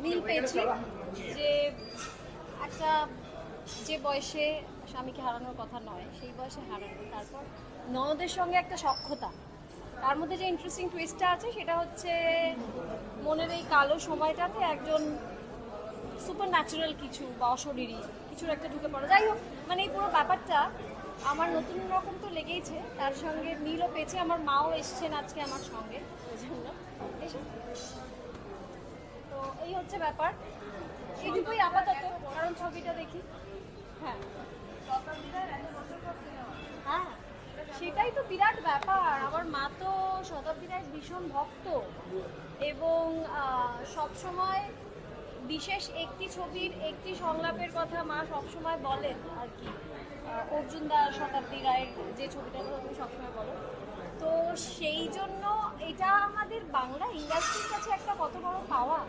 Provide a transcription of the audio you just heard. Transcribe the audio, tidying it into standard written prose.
মিল পেয়েছি যে একটা যে বয়সে স্বামীকে হারানোর কথা নয় সেই বয়সে হারানো, তারপর ননদের সঙ্গে একটা সখ্যতা, তার মধ্যে যে ইন্টারেস্টিং টুইস্টটা আছে সেটা হচ্ছে মনের এই কালো সময়টাতে একজন সুপার ন্যাচারাল কিছু বা অশরীরী কিছুর একটা ঢুকে পড়া। যাই হোক, মানে এই পুরো ব্যাপারটা আমার নতুন রকম তো লেগেইছে, তার সঙ্গে মিলও পেয়েছে। আমার মাও এসছেন আজকে আমার সঙ্গে, ওই জন্য এসব। তো এই হচ্ছে ব্যাপার, এইটুকুই আপাতত, কারণ ছবিটা দেখি। হ্যাঁ হ্যাঁ, সেটাই তো বিরাট ব্যাপার। আমার মা তো শতাব্দী রায়ের ভীষণ ভক্ত এবং সব সময় বিশেষ একটি ছবির একটি সংলাপের কথা মা সবসময় বলেন আর কি। অর্জুন দা শতাব্দী রায়ের যে ছবিটার কথা তুমি সবসময় বলো, তো সেই জন্য এটা আমাদের বাংলা ইন্ডাস্ট্রির কাছে একটা কত বড় পাওয়া।